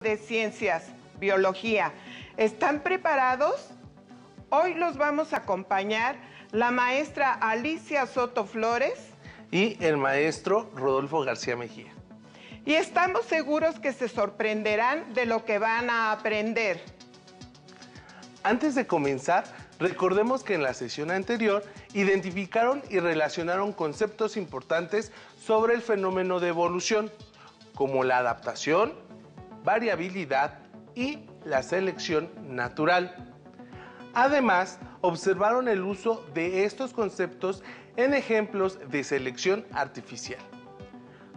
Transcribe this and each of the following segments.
de Ciencias, Biología. ¿Están preparados? Hoy los vamos a acompañar la maestra Alicia Soto Flores y el maestro Rodolfo García Mejía. Y estamos seguros que se sorprenderán de lo que van a aprender. Antes de comenzar, recordemos que en la sesión anterior identificaron y relacionaron conceptos importantes sobre el fenómeno de evolución, como la adaptación, variabilidad y la selección natural. Además, observaron el uso de estos conceptos en ejemplos de selección artificial.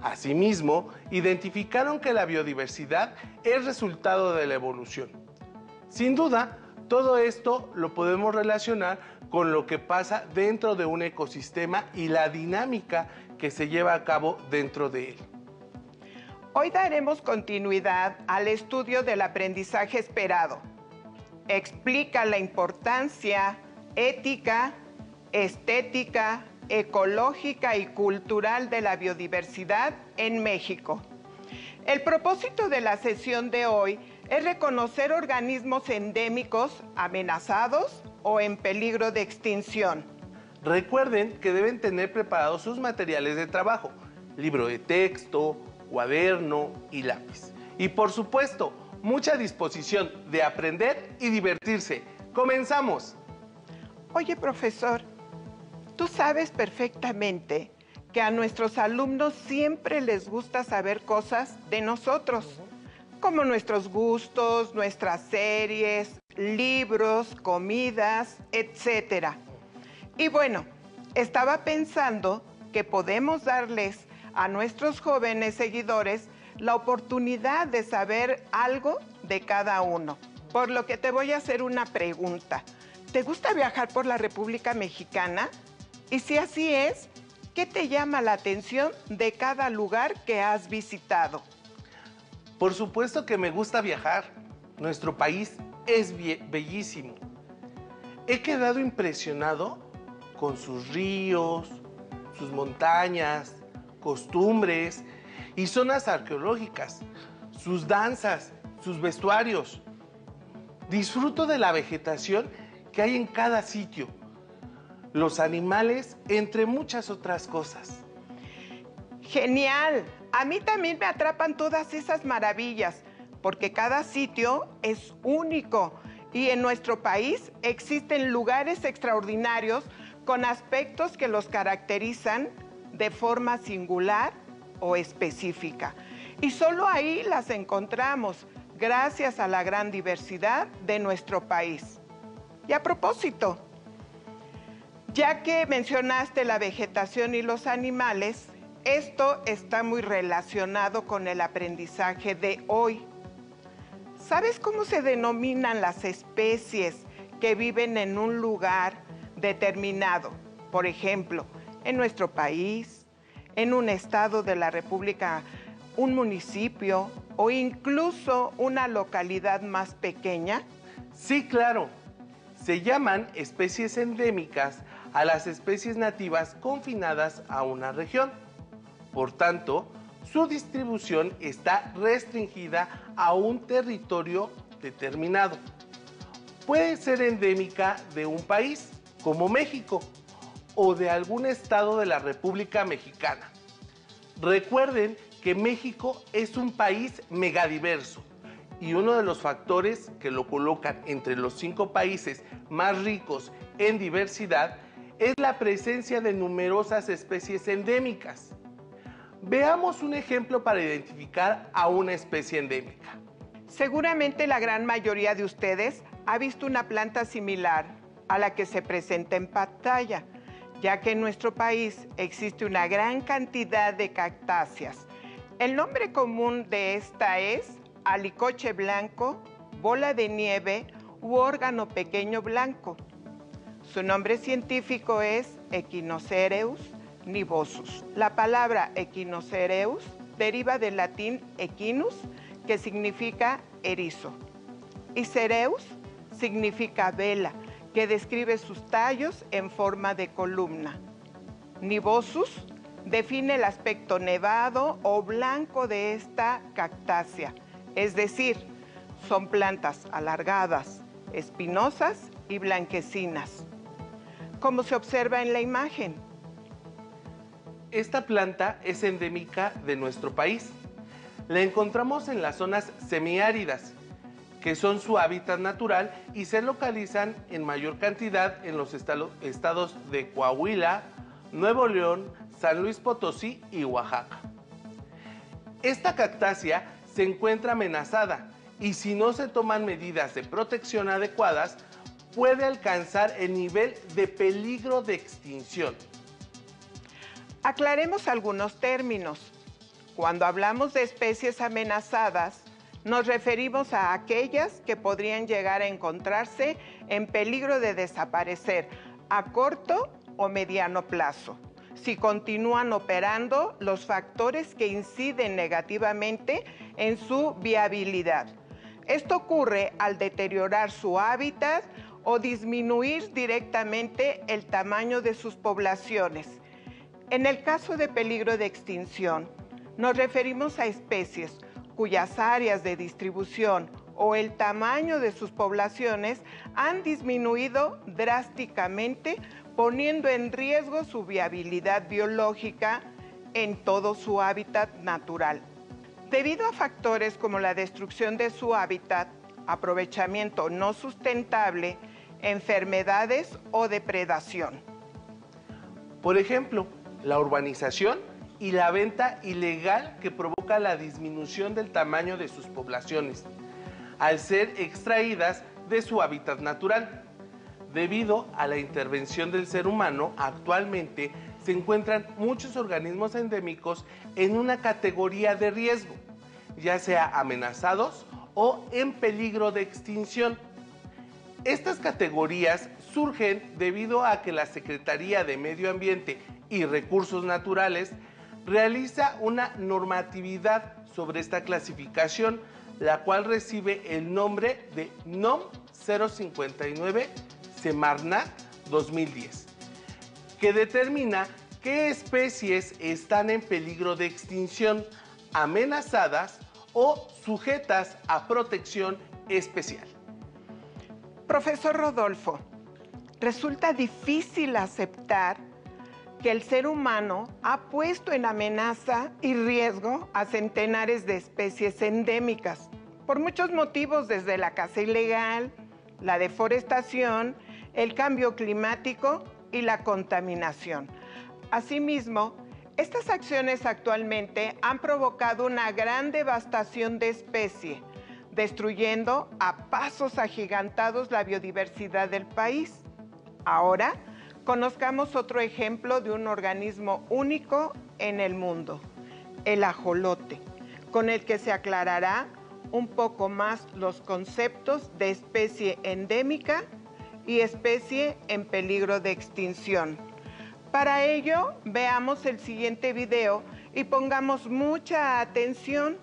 Asimismo, identificaron que la biodiversidad es resultado de la evolución. Sin duda, todo esto lo podemos relacionar con lo que pasa dentro de un ecosistema y la dinámica que se lleva a cabo dentro de él. Hoy daremos continuidad al estudio del aprendizaje esperado. Explica la importancia ética, estética, ecológica y cultural de la biodiversidad en México. El propósito de la sesión de hoy es reconocer organismos endémicos amenazados o en peligro de extinción. Recuerden que deben tener preparados sus materiales de trabajo, libro de texto, cuaderno y lápiz. Y por supuesto, mucha disposición de aprender y divertirse. ¡Comenzamos! Oye, profesor, tú sabes perfectamente que a nuestros alumnos siempre les gusta saber cosas de nosotros, como nuestros gustos, nuestras series, libros, comidas, etc. Y bueno, estaba pensando que podemos darles a nuestros jóvenes seguidores la oportunidad de saber algo de cada uno. Por lo que te voy a hacer una pregunta. ¿Te gusta viajar por la República Mexicana? Y si así es, ¿qué te llama la atención de cada lugar que has visitado? Por supuesto que me gusta viajar. Nuestro país es bellísimo. He quedado impresionado con sus ríos, sus montañas, costumbres y zonas arqueológicas, sus danzas, sus vestuarios. Disfruto de la vegetación que hay en cada sitio, los animales, entre muchas otras cosas. ¡Genial! A mí también me atrapan todas esas maravillas, porque cada sitio es único y en nuestro país existen lugares extraordinarios con aspectos que los caracterizan de forma singular o específica. Y solo ahí las encontramos, gracias a la gran diversidad de nuestro país. Y a propósito, ya que mencionaste la vegetación y los animales, esto está muy relacionado con el aprendizaje de hoy. ¿Sabes cómo se denominan las especies que viven en un lugar determinado? Por ejemplo, en nuestro país, en un estado de la República, un municipio o incluso una localidad más pequeña. Sí, claro. Se llaman especies endémicas a las especies nativas confinadas a una región. Por tanto, su distribución está restringida a un territorio determinado. Puede ser endémica de un país, como México, o de algún estado de la República Mexicana. Recuerden que México es un país megadiverso y uno de los factores que lo colocan entre los 5 países más ricos en diversidad es la presencia de numerosas especies endémicas. Veamos un ejemplo para identificar a una especie endémica. Seguramente la gran mayoría de ustedes ha visto una planta similar a la que se presenta en pantalla, ya que en nuestro país existe una gran cantidad de cactáceas. El nombre común de esta es alicoche blanco, bola de nieve u órgano pequeño blanco. Su nombre científico es Echinocereus nivosus. La palabra Echinocereus deriva del latín echinus, que significa erizo, y cereus significa vela, que describe sus tallos en forma de columna. Nivosus define el aspecto nevado o blanco de esta cactácea, es decir, son plantas alargadas, espinosas y blanquecinas, como se observa en la imagen. Esta planta es endémica de nuestro país. La encontramos en las zonas semiáridas, que son su hábitat natural y se localizan en mayor cantidad en los estados de Coahuila, Nuevo León, San Luis Potosí y Oaxaca. Esta cactácea se encuentra amenazada y si no se toman medidas de protección adecuadas, puede alcanzar el nivel de peligro de extinción. Aclaremos algunos términos. Cuando hablamos de especies amenazadas, nos referimos a aquellas que podrían llegar a encontrarse en peligro de desaparecer a corto o mediano plazo, si continúan operando los factores que inciden negativamente en su viabilidad. Esto ocurre al deteriorar su hábitat o disminuir directamente el tamaño de sus poblaciones. En el caso de peligro de extinción, nos referimos a especies cuyas áreas de distribución o el tamaño de sus poblaciones han disminuido drásticamente, poniendo en riesgo su viabilidad biológica en todo su hábitat natural. Debido a factores como la destrucción de su hábitat, aprovechamiento no sustentable, enfermedades o depredación. Por ejemplo, la urbanización y la venta ilegal que provoca la disminución del tamaño de sus poblaciones, al ser extraídas de su hábitat natural. Debido a la intervención del ser humano, actualmente se encuentran muchos organismos endémicos en una categoría de riesgo, ya sea amenazados o en peligro de extinción. Estas categorías surgen debido a que la Secretaría de Medio Ambiente y Recursos Naturales realiza una normatividad sobre esta clasificación, la cual recibe el nombre de NOM 059 Semarnat 2010, que determina qué especies están en peligro de extinción, amenazadas o sujetas a protección especial. Profesor Rodolfo, resulta difícil aceptar que el ser humano ha puesto en amenaza y riesgo a centenares de especies endémicas, por muchos motivos, desde la caza ilegal, la deforestación, el cambio climático y la contaminación. Asimismo, estas acciones actualmente han provocado una gran devastación de especie, destruyendo a pasos agigantados la biodiversidad del país. Ahora, conozcamos otro ejemplo de un organismo único en el mundo, el ajolote, con el que se aclarará un poco más los conceptos de especie endémica y especie en peligro de extinción. Para ello, veamos el siguiente video y pongamos mucha atención.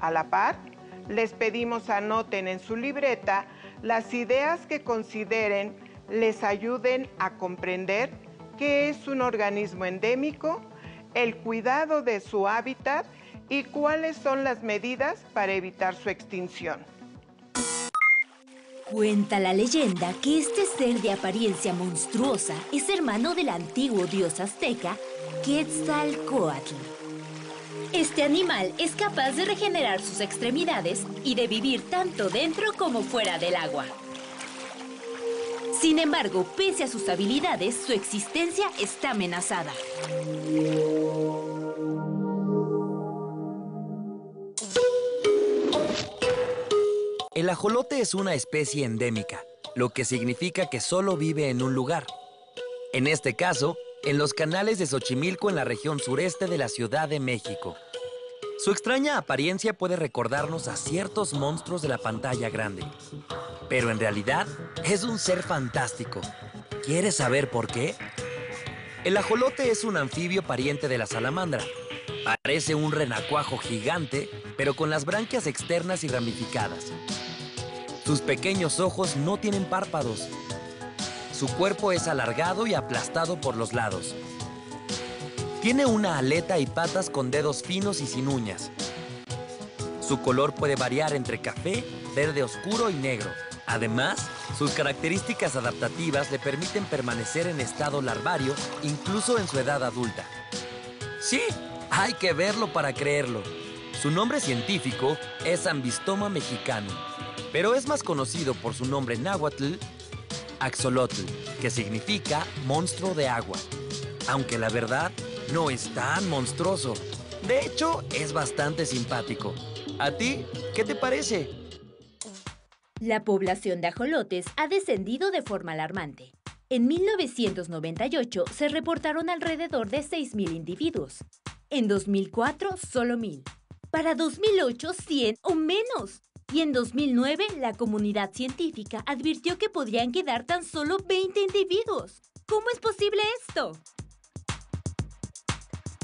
A la par, les pedimos anoten en su libreta las ideas que consideren les ayuden a comprender qué es un organismo endémico, el cuidado de su hábitat y cuáles son las medidas para evitar su extinción. Cuenta la leyenda que este ser de apariencia monstruosa es hermano del antiguo dios azteca Quetzalcóatl. Este animal es capaz de regenerar sus extremidades y de vivir tanto dentro como fuera del agua. Sin embargo, pese a sus habilidades, su existencia está amenazada. El ajolote es una especie endémica, lo que significa que solo vive en un lugar. En este caso, en los canales de Xochimilco en la región sureste de la Ciudad de México. Su extraña apariencia puede recordarnos a ciertos monstruos de la pantalla grande. Pero en realidad, es un ser fantástico. ¿Quieres saber por qué? El ajolote es un anfibio pariente de la salamandra. Parece un renacuajo gigante, pero con las branquias externas y ramificadas. Sus pequeños ojos no tienen párpados. Su cuerpo es alargado y aplastado por los lados. Tiene una aleta y patas con dedos finos y sin uñas. Su color puede variar entre café, verde oscuro y negro. Además, sus características adaptativas le permiten permanecer en estado larvario incluso en su edad adulta. Sí, hay que verlo para creerlo. Su nombre científico es Ambystoma mexicanum, pero es más conocido por su nombre náhuatl, Axolotl, que significa monstruo de agua. Aunque la verdad, no es tan monstruoso. De hecho, es bastante simpático. ¿A ti qué te parece? La población de ajolotes ha descendido de forma alarmante. En 1998 se reportaron alrededor de 6.000 individuos. En 2004, solo 1.000. Para 2008, 100 o menos. Y en 2009, la comunidad científica advirtió que podrían quedar tan solo 20 individuos. ¿Cómo es posible esto?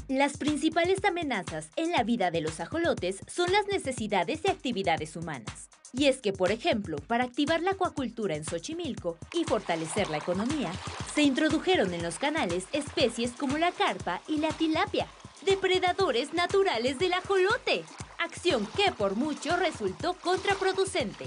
Las principales amenazas en la vida de los ajolotes son las necesidades y actividades humanas. Y es que, por ejemplo, para activar la acuacultura en Xochimilco y fortalecer la economía, se introdujeron en los canales especies como la carpa y la tilapia, depredadores naturales del ajolote, acción que por mucho resultó contraproducente.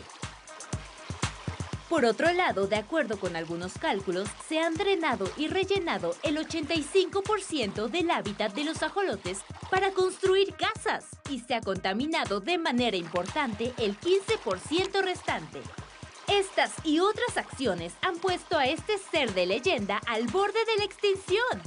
Por otro lado, de acuerdo con algunos cálculos, se han drenado y rellenado el 85% del hábitat de los ajolotes para construir casas y se ha contaminado de manera importante el 15% restante. Estas y otras acciones han puesto a este ser de leyenda al borde de la extinción.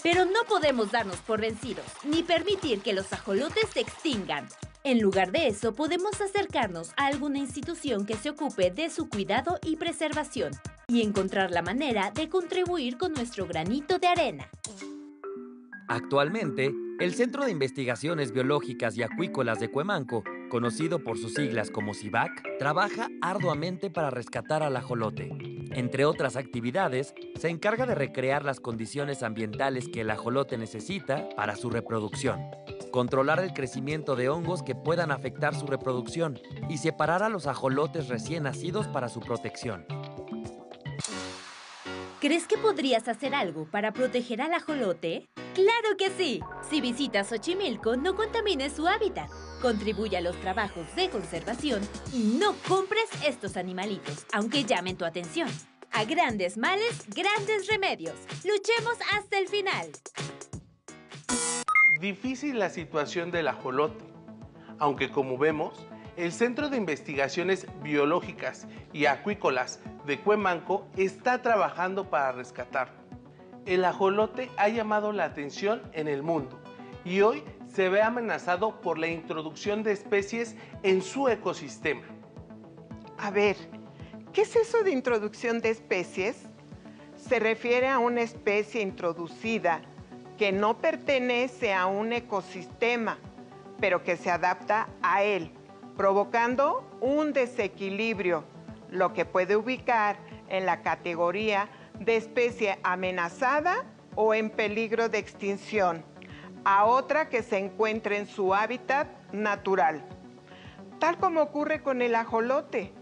Pero no podemos darnos por vencidos, ni permitir que los ajolotes se extingan. En lugar de eso, podemos acercarnos a alguna institución que se ocupe de su cuidado y preservación y encontrar la manera de contribuir con nuestro granito de arena. Actualmente, el Centro de Investigaciones Biológicas y Acuícolas de Cuemanco, conocido por sus siglas como CIBAC, trabaja arduamente para rescatar al ajolote. Entre otras actividades, se encarga de recrear las condiciones ambientales que el ajolote necesita para su reproducción, controlar el crecimiento de hongos que puedan afectar su reproducción y separar a los ajolotes recién nacidos para su protección. ¿Crees que podrías hacer algo para proteger al ajolote? ¡Claro que sí! Si visitas Xochimilco, no contamines su hábitat. Contribuye a los trabajos de conservación y no compres estos animalitos, aunque llamen tu atención. A grandes males, grandes remedios. Luchemos hasta el final. Difícil la situación del ajolote, aunque como vemos, el Centro de Investigaciones Biológicas y Acuícolas de Cuemanco está trabajando para rescatarlo. El ajolote ha llamado la atención en el mundo y hoy se ve amenazado por la introducción de especies en su ecosistema. A ver, ¿qué es eso de introducción de especies? Se refiere a una especie introducida que no pertenece a un ecosistema, pero que se adapta a él, provocando un desequilibrio, lo que puede ubicar en la categoría de especie amenazada o en peligro de extinción, a otra que se encuentre en su hábitat natural, tal como ocurre con el ajolote.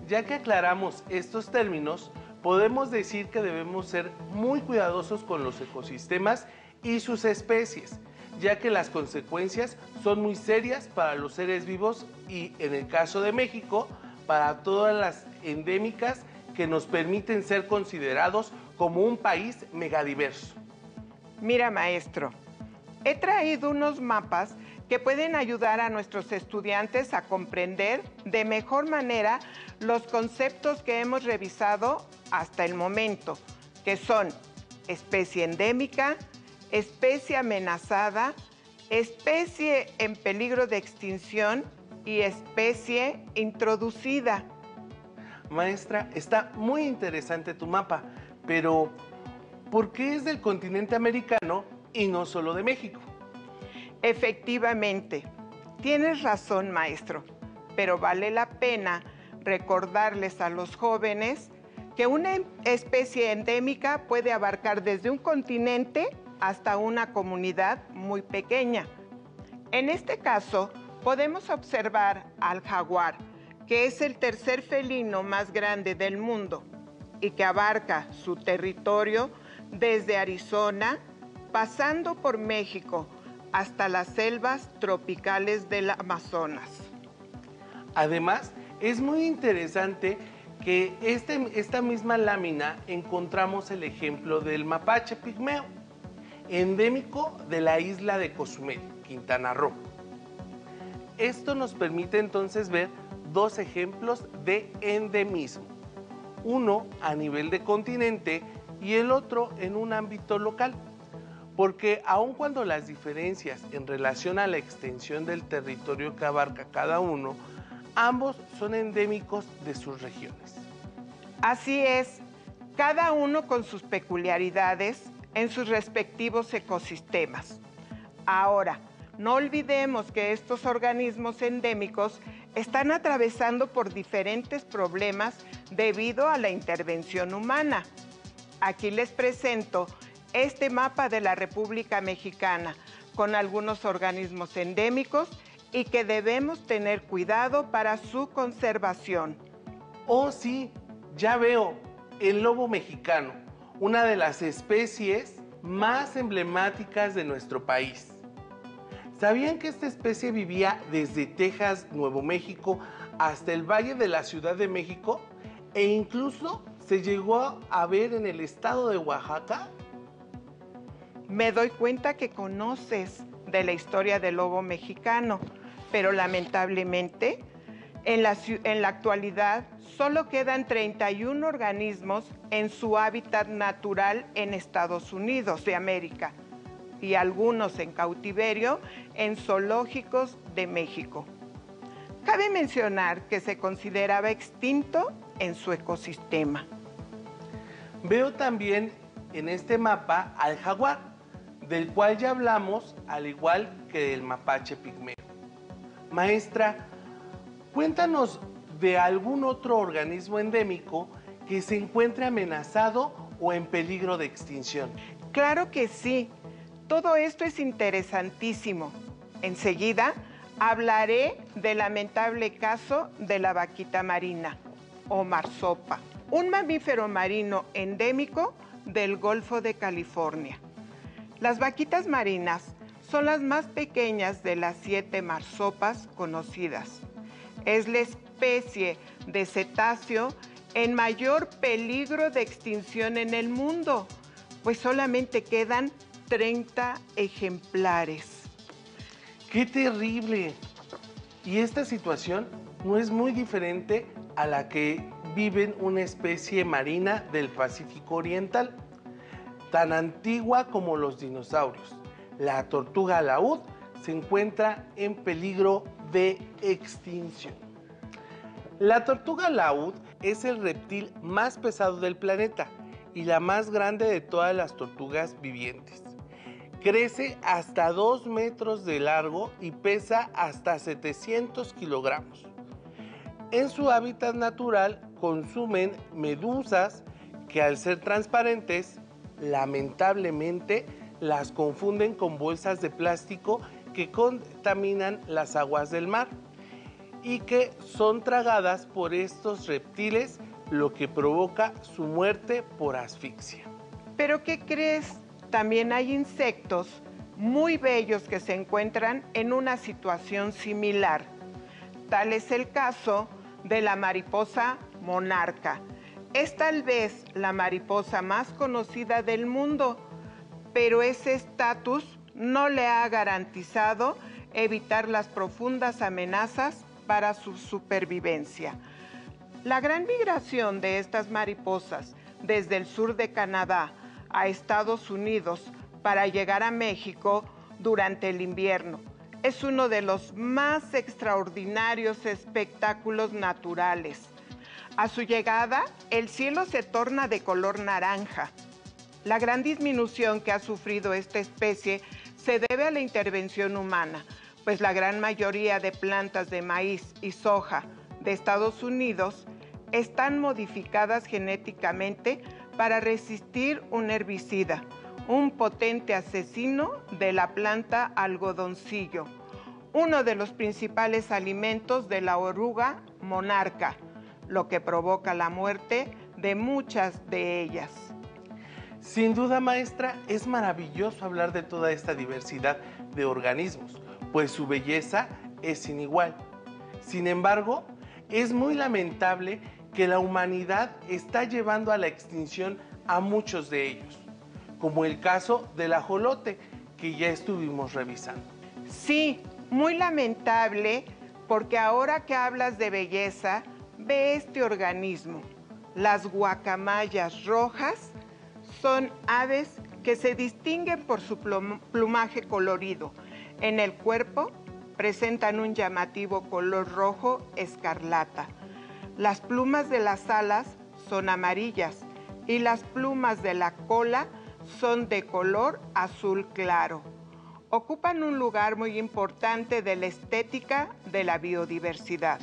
Ya que aclaramos estos términos, podemos decir que debemos ser muy cuidadosos con los ecosistemas y sus especies, ya que las consecuencias son muy serias para los seres vivos y, en el caso de México, para todas las endémicas que nos permiten ser considerados como un país megadiverso. Mira, maestro, he traído unos mapas que pueden ayudar a nuestros estudiantes a comprender de mejor manera los conceptos que hemos revisado hasta el momento, que son especie endémica, especie amenazada, especie en peligro de extinción y especie introducida. Maestra, está muy interesante tu mapa, pero ¿por qué es del continente americano y no solo de México? Efectivamente, tienes razón, maestro, pero vale la pena recordarles a los jóvenes que una especie endémica puede abarcar desde un continente hasta una comunidad muy pequeña. En este caso, podemos observar al jaguar, que es el tercer felino más grande del mundo y que abarca su territorio desde Arizona, pasando por México, hasta las selvas tropicales del Amazonas. Además, es muy interesante que esta misma lámina encontramos el ejemplo del mapache pigmeo, endémico de la isla de Cozumel, Quintana Roo. Esto nos permite entonces ver dos ejemplos de endemismo, uno a nivel de continente y el otro en un ámbito local, porque aun cuando las diferencias en relación a la extensión del territorio que abarca cada uno, ambos son endémicos de sus regiones. Así es, cada uno con sus peculiaridades en sus respectivos ecosistemas. Ahora, no olvidemos que estos organismos endémicos están atravesando por diferentes problemas debido a la intervención humana. Aquí les presento este mapa de la República Mexicana con algunos organismos endémicos y que debemos tener cuidado para su conservación. Oh sí, ya veo, el lobo mexicano, una de las especies más emblemáticas de nuestro país. ¿Sabían que esta especie vivía desde Texas, Nuevo México, hasta el Valle de la Ciudad de México? E incluso se llegó a ver en el estado de Oaxaca. Me doy cuenta que conoces de la historia del lobo mexicano, pero lamentablemente en la actualidad solo quedan 31 organismos en su hábitat natural en Estados Unidos de América y algunos en cautiverio en zoológicos de México. Cabe mencionar que se consideraba extinto en su ecosistema. Veo también en este mapa al jaguar, del cual ya hablamos, al igual que del mapache pigmeo. Maestra, cuéntanos de algún otro organismo endémico que se encuentre amenazado o en peligro de extinción. Claro que sí. Todo esto es interesantísimo. Enseguida hablaré del lamentable caso de la vaquita marina, o marsopa, un mamífero marino endémico del Golfo de California. Las vaquitas marinas son las más pequeñas de las 7 marsopas conocidas. Es la especie de cetáceo en mayor peligro de extinción en el mundo, pues solamente quedan 30 ejemplares. ¡Qué terrible! Y esta situación no es muy diferente a la que viven una especie marina del Pacífico Oriental, tan antigua como los dinosaurios. La tortuga laúd se encuentra en peligro de extinción. La tortuga laúd es el reptil más pesado del planeta y la más grande de todas las tortugas vivientes. Crece hasta 2 metros de largo y pesa hasta 700 kilogramos. En su hábitat natural consumen medusas que, al ser transparentes, lamentablemente las confunden con bolsas de plástico que contaminan las aguas del mar y que son tragadas por estos reptiles, lo que provoca su muerte por asfixia. ¿Pero qué crees? También hay insectos muy bellos que se encuentran en una situación similar. Tal es el caso de la mariposa monarca. Es tal vez la mariposa más conocida del mundo, pero ese estatus no le ha garantizado evitar las profundas amenazas para su supervivencia. La gran migración de estas mariposas desde el sur de Canadá a Estados Unidos para llegar a México durante el invierno es uno de los más extraordinarios espectáculos naturales. A su llegada, el cielo se torna de color naranja. La gran disminución que ha sufrido esta especie se debe a la intervención humana, pues la gran mayoría de plantas de maíz y soja de Estados Unidos están modificadas genéticamente para resistir un herbicida, un potente asesino de la planta algodoncillo, uno de los principales alimentos de la oruga monarca, lo que provoca la muerte de muchas de ellas. Sin duda, maestra, es maravilloso hablar de toda esta diversidad de organismos, pues su belleza es sin igual. Sin embargo, es muy lamentable que la humanidad está llevando a la extinción a muchos de ellos, como el caso del ajolote que ya estuvimos revisando. Sí, muy lamentable, porque ahora que hablas de belleza, ve este organismo. Las guacamayas rojas son aves que se distinguen por su plumaje colorido. En el cuerpo presentan un llamativo color rojo escarlata. Las plumas de las alas son amarillas y las plumas de la cola son de color azul claro. Ocupan un lugar muy importante de la estética de la biodiversidad.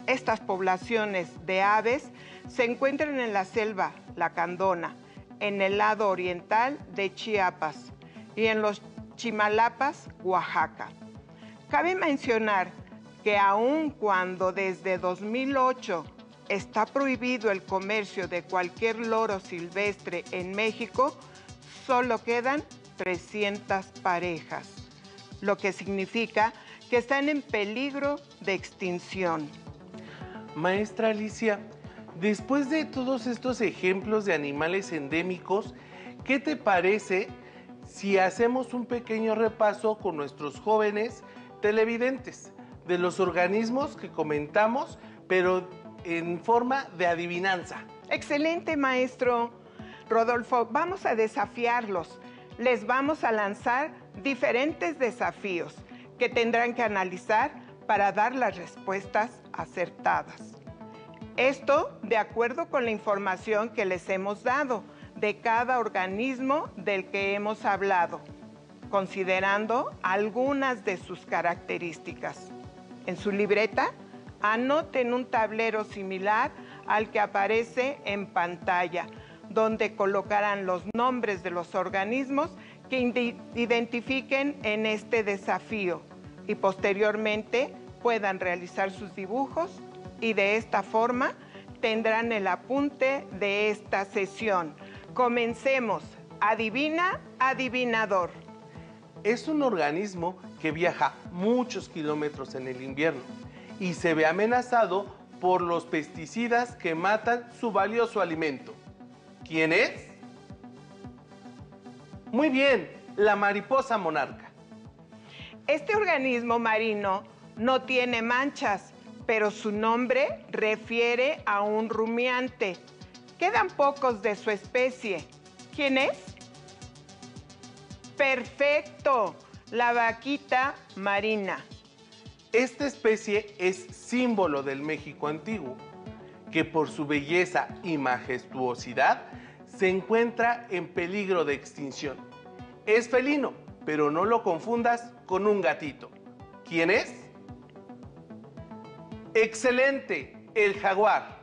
Estas poblaciones de aves se encuentran en la selva lacandona, en el lado oriental de Chiapas y en los Chimalapas, Oaxaca. Cabe mencionar que aun cuando desde 2008 está prohibido el comercio de cualquier loro silvestre en México, solo quedan 300 parejas, lo que significa que están en peligro de extinción. Maestra Alicia, después de todos estos ejemplos de animales endémicos, ¿qué te parece si hacemos un pequeño repaso con nuestros jóvenes televidentes de los organismos que comentamos, pero en forma de adivinanza? Excelente, maestro Rodolfo. Vamos a desafiarlos. Les vamos a lanzar diferentes desafíos que tendrán que analizar para dar las respuestas acertadas. Esto de acuerdo con la información que les hemos dado de cada organismo del que hemos hablado, considerando algunas de sus características. En su libreta, anoten un tablero similar al que aparece en pantalla, donde colocarán los nombres de los organismos que identifiquen en este desafío y posteriormente puedan realizar sus dibujos y de esta forma tendrán el apunte de esta sesión. Comencemos. Adivina, adivinador. Es un organismo que viaja muchos kilómetros en el invierno y se ve amenazado por los pesticidas que matan su valioso alimento. ¿Quién es? Muy bien, la mariposa monarca. Este organismo marino no tiene manchas, pero su nombre refiere a un rumiante. Quedan pocos de su especie. ¿Quién es? ¡Perfecto! La vaquita marina. Esta especie es símbolo del México antiguo, que por su belleza y majestuosidad se encuentra en peligro de extinción. Es felino, pero no lo confundas con un gatito. ¿Quién es? ¡Excelente! El jaguar.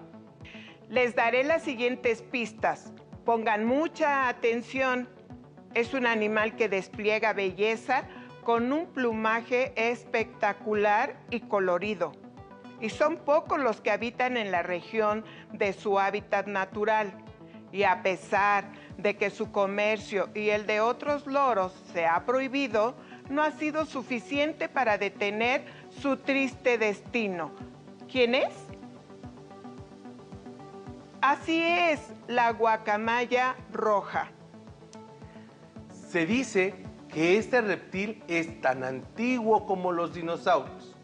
Les daré las siguientes pistas. Pongan mucha atención. Es un animal que despliega belleza con un plumaje espectacular y colorido. Y son pocos los que habitan en la región de su hábitat natural. Y a pesar de que su comercio y el de otros loros se ha prohibido, no ha sido suficiente para detener su triste destino. ¿Quién es? Así es, la guacamaya roja. Se dice que este reptil es tan antiguo como los dinosaurios,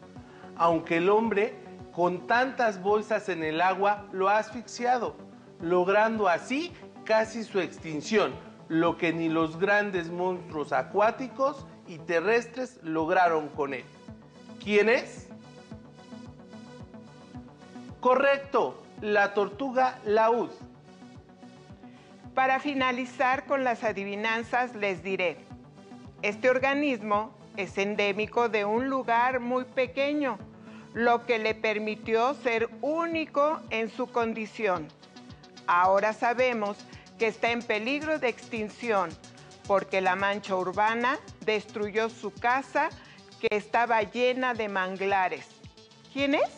aunque el hombre con tantas bolsas en el agua lo ha asfixiado, logrando así casi su extinción, lo que ni los grandes monstruos acuáticos y terrestres lograron con él. ¿Quién es? Correcto, la tortuga laúd. Para finalizar con las adivinanzas les diré, este organismo es endémico de un lugar muy pequeño, lo que le permitió ser único en su condición. Ahora sabemos que está en peligro de extinción porque la mancha urbana destruyó su casa que estaba llena de manglares. ¿Quién es?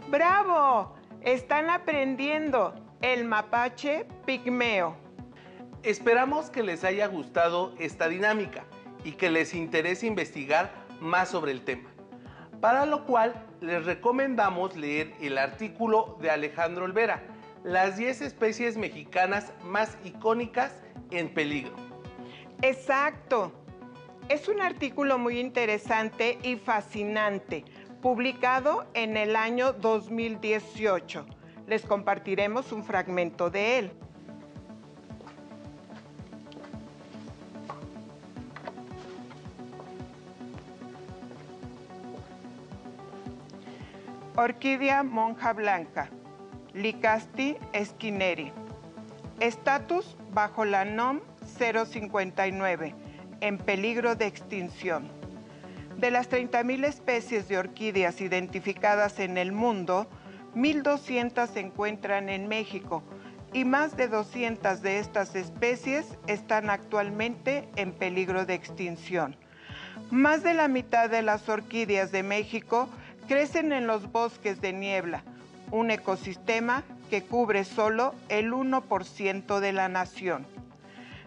¡Bravo! Están aprendiendo. El mapache pigmeo. Esperamos que les haya gustado esta dinámica y que les interese investigar más sobre el tema. Para lo cual les recomendamos leer el artículo de Alejandro Olvera, las 10 especies mexicanas más icónicas en peligro. Exacto. Es un artículo muy interesante y fascinante, publicado en el año 2018. Les compartiremos un fragmento de él. Orquídea monja blanca, Lycasti esquineri. Estatus bajo la NOM 059, en peligro de extinción. De las 30,000 especies de orquídeas identificadas en el mundo, 1,200 se encuentran en México y más de 200 de estas especies están actualmente en peligro de extinción. Más de la mitad de las orquídeas de México crecen en los bosques de niebla, un ecosistema que cubre solo el 1% de la nación.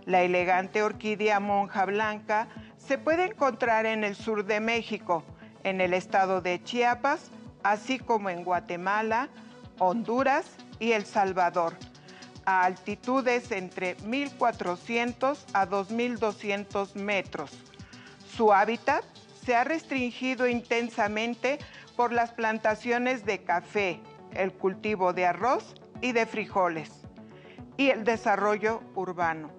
La elegante orquídea monja blanca se puede encontrar en el sur de México, en el estado de Chiapas, así como en Guatemala, Honduras y El Salvador, a altitudes entre 1,400 a 2,200 metros. Su hábitat se ha restringido intensamente por las plantaciones de café, el cultivo de arroz y de frijoles, y el desarrollo urbano.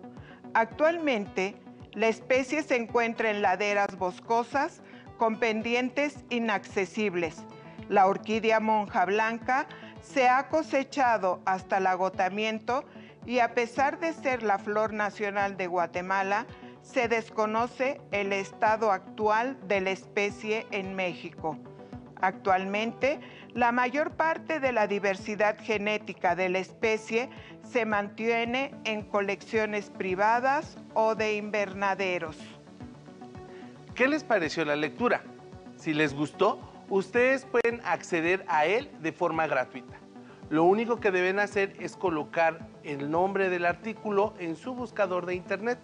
Actualmente, la especie se encuentra en laderas boscosas con pendientes inaccesibles. La orquídea monja blanca se ha cosechado hasta el agotamiento y, a pesar de ser la flor nacional de Guatemala, se desconoce el estado actual de la especie en México. Actualmente, la mayor parte de la diversidad genética de la especie se mantiene en colecciones privadas o de invernaderos. ¿Qué les pareció la lectura? Si les gustó, ustedes pueden acceder a él de forma gratuita. Lo único que deben hacer es colocar el nombre del artículo en su buscador de internet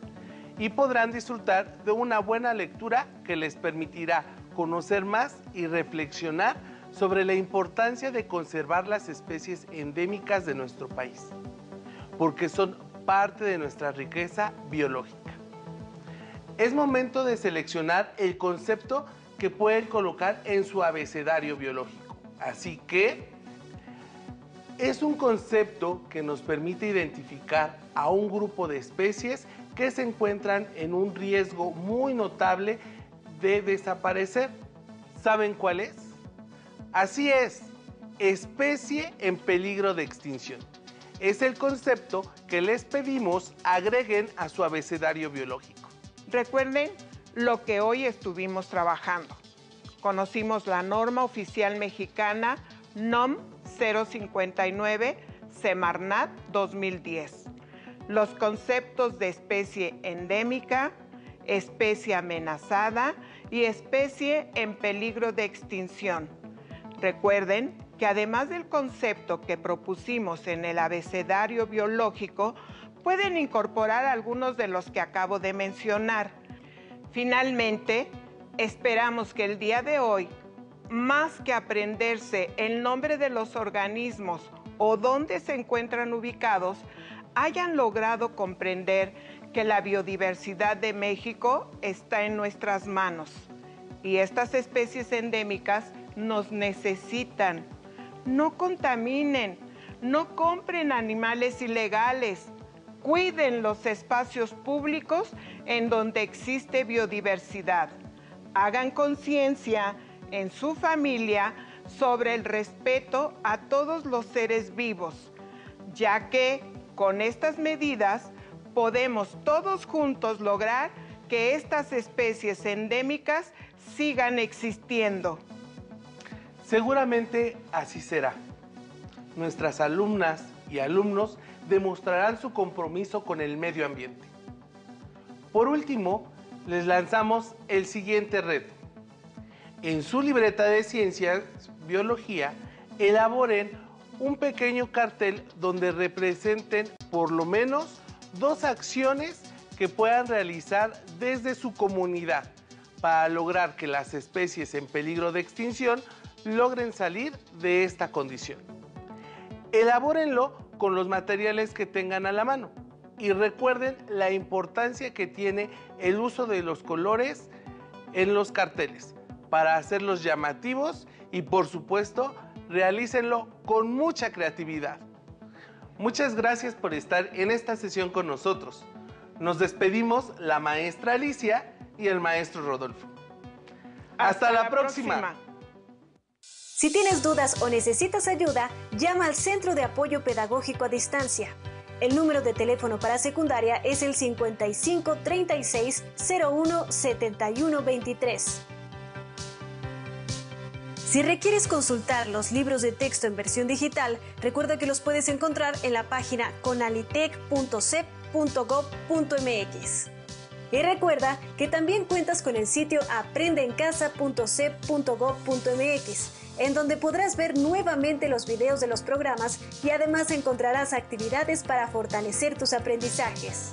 y podrán disfrutar de una buena lectura que les permitirá conocer más y reflexionar sobre la importancia de conservar las especies endémicas de nuestro país, porque son parte de nuestra riqueza biológica. Es momento de seleccionar el concepto que pueden colocar en su abecedario biológico. Así que es un concepto que nos permite identificar a un grupo de especies que se encuentran en un riesgo muy notable de desaparecer. ¿Saben cuál es? Así es, especie en peligro de extinción. Es el concepto que les pedimos agreguen a su abecedario biológico. Recuerden lo que hoy estuvimos trabajando. Conocimos la norma oficial mexicana NOM 059 Semarnat 2010. Los conceptos de especie endémica, especie amenazada y especie en peligro de extinción. Recuerden que además del concepto que propusimos en el abecedario biológico, pueden incorporar algunos de los que acabo de mencionar. Finalmente, esperamos que el día de hoy, más que aprenderse el nombre de los organismos o dónde se encuentran ubicados, hayan logrado comprender que la biodiversidad de México está en nuestras manos y estas especies endémicas nos necesitan. No contaminen, no compren animales ilegales, cuiden los espacios públicos en donde existe biodiversidad. Hagan conciencia en su familia sobre el respeto a todos los seres vivos, ya que con estas medidas podemos todos juntos lograr que estas especies endémicas sigan existiendo. Seguramente así será. Nuestras alumnas y alumnos demostrarán su compromiso con el medio ambiente. Por último, les lanzamos el siguiente reto. En su libreta de ciencias, biología, elaboren un pequeño cartel donde representen por lo menos 2 acciones que puedan realizar desde su comunidad para lograr que las especies en peligro de extinción logren salir de esta condición. Elabórenlo con los materiales que tengan a la mano y recuerden la importancia que tiene el uso de los colores en los carteles para hacerlos llamativos y, por supuesto, realícenlo con mucha creatividad. Muchas gracias por estar en esta sesión con nosotros. Nos despedimos la maestra Alicia y el maestro Rodolfo. Hasta la próxima. Si tienes dudas o necesitas ayuda, llama al Centro de Apoyo Pedagógico a Distancia. El número de teléfono para secundaria es el 55 36 01 71 23. Si requieres consultar los libros de texto en versión digital, recuerda que los puedes encontrar en la página conalitec.cep.gov.mx. Y recuerda que también cuentas con el sitio aprendeencasa.cep.gov.mx, en donde podrás ver nuevamente los videos de los programas y además encontrarás actividades para fortalecer tus aprendizajes.